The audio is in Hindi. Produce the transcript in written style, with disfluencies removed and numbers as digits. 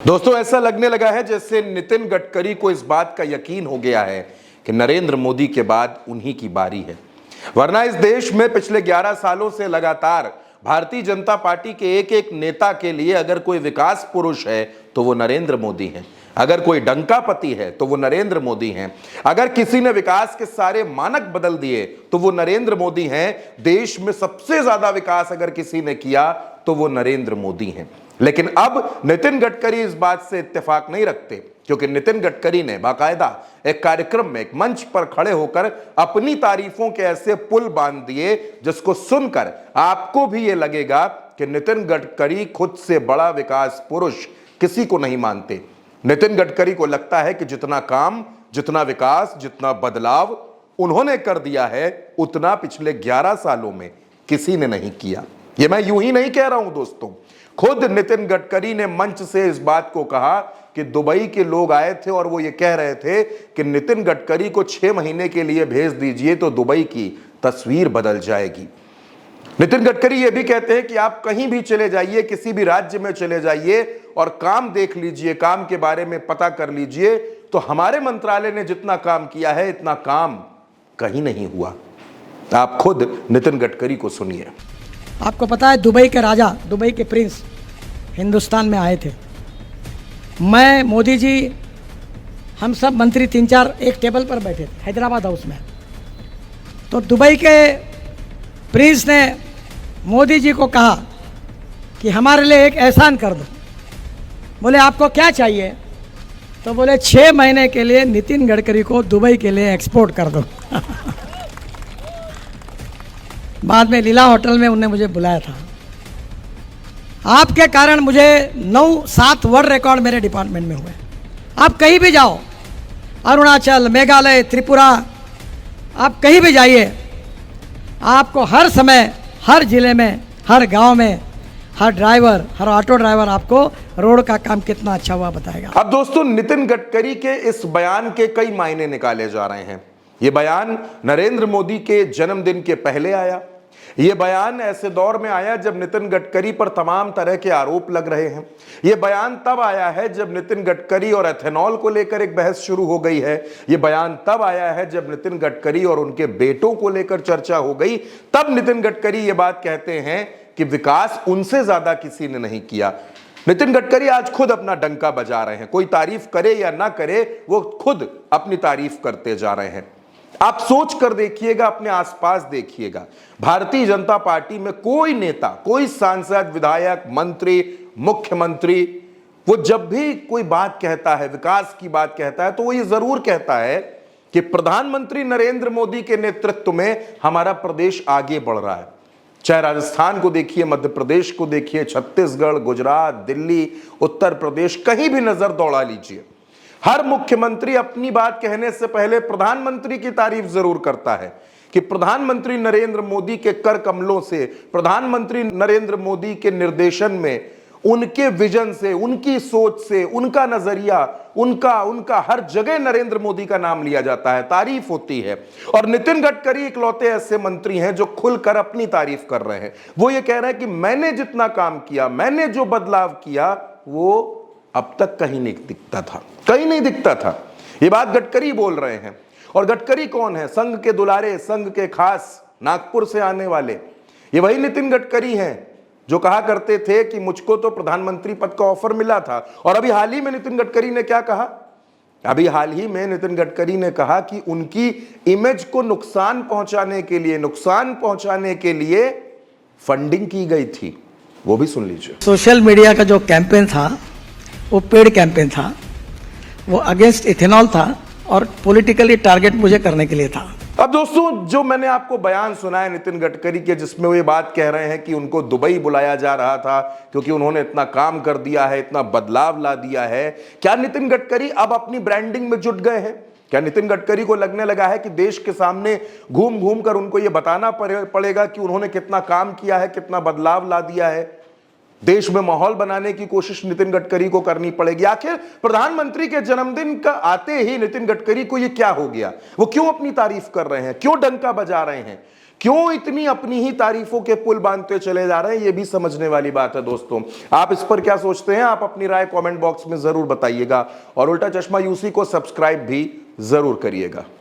दोस्तों, ऐसा लगने लगा है जैसे नितिन गडकरी को इस बात का यकीन हो गया है कि नरेंद्र मोदी के बाद उन्हीं की बारी है। वरना इस देश में पिछले 11 सालों से लगातार भारतीय जनता पार्टी के एक एक नेता के लिए अगर कोई विकास पुरुष है तो वो नरेंद्र मोदी हैं। अगर कोई डंकापति है तो वो नरेंद्र मोदी हैं। अगर किसी ने विकास के सारे मानक बदल दिए तो वो नरेंद्र मोदी हैं। देश में सबसे ज्यादा विकास अगर किसी ने किया तो वो नरेंद्र मोदी हैं। लेकिन अब नितिन गडकरी इस बात से इत्तेफाक नहीं रखते, क्योंकि नितिन गडकरी ने बाकायदा एक कार्यक्रम में एक मंच पर खड़े होकर अपनी तारीफों के ऐसे पुल बांध दिए जिसको सुनकर आपको भी ये लगेगा कि नितिन गडकरी खुद से बड़ा विकास पुरुष किसी को नहीं मानते। नितिन गडकरी को लगता है कि जितना काम, जितना विकास, जितना बदलाव उन्होंने कर दिया है उतना पिछले 11 सालों में किसी ने नहीं किया। ये मैं यूं ही नहीं कह रहा हूं दोस्तों, खुद नितिन गडकरी ने मंच से इस बात को कहा कि दुबई के लोग आए थे और वो ये कह रहे थे कि नितिन गडकरी को 6 महीने के लिए भेज दीजिए तो दुबई की तस्वीर बदल जाएगी। नितिन गडकरी ये भी कहते हैं कि आप कहीं भी चले जाइए, किसी भी राज्य में चले जाइए और काम देख लीजिए, काम के बारे में पता कर लीजिए, तो हमारे मंत्रालय ने जितना काम किया है इतना काम कहीं नहीं हुआ। आप खुद नितिन गडकरी को सुनिए। आपको पता है दुबई के राजा, दुबई के प्रिंस हिंदुस्तान में आए थे। मैं, मोदी जी, हम सब मंत्री 3-4 एक टेबल पर बैठे थे हैदराबाद हाउस में। तो दुबई के प्रिंस ने मोदी जी को कहा कि हमारे लिए एक एहसान कर दो। बोले आपको क्या चाहिए? तो बोले 6 महीने के लिए नितिन गडकरी को दुबई के लिए एक्सपोर्ट कर दो। बाद में लीला होटल में उन्होंने मुझे बुलाया था। आपके कारण मुझे 9-7 वर्ल्ड रिकॉर्ड मेरे डिपार्टमेंट में हुए। आप कहीं भी जाओ, अरुणाचल, मेघालय, त्रिपुरा, आप कहीं भी जाइए, आपको हर समय, हर जिले में, हर गांव में, हर ड्राइवर, हर ऑटो ड्राइवर आपको रोड का काम कितना अच्छा हुआ बताएगा। अब दोस्तों, नितिन गडकरी के इस बयान के कई मायने निकाले जा रहे हैं। यह बयान नरेंद्र मोदी के जन्मदिन के पहले आया। यह बयान ऐसे दौर में आया जब नितिन गडकरी पर तमाम तरह के आरोप लग रहे हैं। यह बयान तब आया है जब नितिन गडकरी और एथेनॉल को लेकर एक बहस शुरू हो गई है। यह बयान तब आया है जब नितिन गडकरी और उनके बेटों को लेकर चर्चा हो गई। तब नितिन गडकरी ये बात कहते हैं कि विकास उनसे ज्यादा किसी ने नहीं किया। नितिन गडकरी आज खुद अपना डंका बजा रहे हैं। कोई तारीफ करे या ना करे, वो खुद अपनी तारीफ करते जा रहे हैं। आप सोच कर देखिएगा, अपने आसपास देखिएगा, भारतीय जनता पार्टी में कोई नेता, कोई सांसद, विधायक, मंत्री, मुख्यमंत्री, वो जब भी कोई बात कहता है, विकास की बात कहता है, तो वो ये जरूर कहता है कि प्रधानमंत्री नरेंद्र मोदी के नेतृत्व में हमारा प्रदेश आगे बढ़ रहा है। चाहे राजस्थान को देखिए, मध्य प्रदेश को देखिए, छत्तीसगढ़, गुजरात, दिल्ली, उत्तर प्रदेश, कहीं भी नजर दौड़ा लीजिए, हर मुख्यमंत्री अपनी बात कहने से पहले प्रधानमंत्री की तारीफ जरूर करता है कि प्रधानमंत्री नरेंद्र मोदी के कर कमलों से, प्रधानमंत्री नरेंद्र मोदी के निर्देशन में, उनके विजन से, उनकी सोच से, उनका नजरिया, उनका हर जगह नरेंद्र मोदी का नाम लिया जाता है, तारीफ होती है। और नितिन गडकरी इकलौते ऐसे मंत्री हैं जो खुलकर अपनी तारीफ कर रहे हैं। वो ये कह रहे हैं कि मैंने जितना काम किया, मैंने जो बदलाव किया, वो अब तक कहीं नहीं दिखता था, कहीं नहीं दिखता था। ये बात गडकरी बोल रहे हैं। और गडकरी कौन है? संघ के दुलारे, संघ के खास, नागपुर से आने वाले। ये वही नितिन गडकरी हैं जो कहा करते थे कि मुझको तो प्रधानमंत्री पद का ऑफर मिला था। और अभी हाल ही में नितिन गडकरी ने क्या कहा? अभी हाल ही में नितिन गडकरी ने कहा कि उनकी इमेज को नुकसान पहुंचाने के लिए फंडिंग की गई थी। वो भी सुन लीजिए। सोशल मीडिया का जो कैंपेन था वो पेड कैंपेन था, वो अगेंस्ट इथेनॉल था और पॉलिटिकली टारगेट मुझे करने के लिए था। अब दोस्तों, जो मैंने आपको बयान सुना है नितिन गडकरी के, जिसमें वो ये बात कह रहे हैं कि उनको दुबई बुलाया जा रहा था क्योंकि उन्होंने इतना काम कर दिया है, इतना बदलाव ला दिया है, क्या नितिन गडकरी अब अपनी ब्रांडिंग में जुट गए हैं? क्या नितिन गडकरी को लगने लगा है कि देश के सामने घूम घूम कर उनको ये बताना पड़ेगा कि उन्होंने कितना काम किया है, कितना बदलाव ला दिया है? देश में माहौल बनाने की कोशिश नितिन गडकरी को करनी पड़ेगी। आखिर प्रधानमंत्री के जन्मदिन का आते ही नितिन गडकरी को ये क्या हो गया? वो क्यों अपनी तारीफ कर रहे हैं? क्यों डंका बजा रहे हैं? क्यों इतनी अपनी ही तारीफों के पुल बांधते चले जा रहे हैं, ये भी समझने वाली बात है दोस्तों। आप इस पर क्या सोचते हैं? आप अपनी राय कमेंट बॉक्स में जरूर बताइएगा और उल्टा चश्मा यूसी को सब्सक्राइब भी जरूर करिएगा।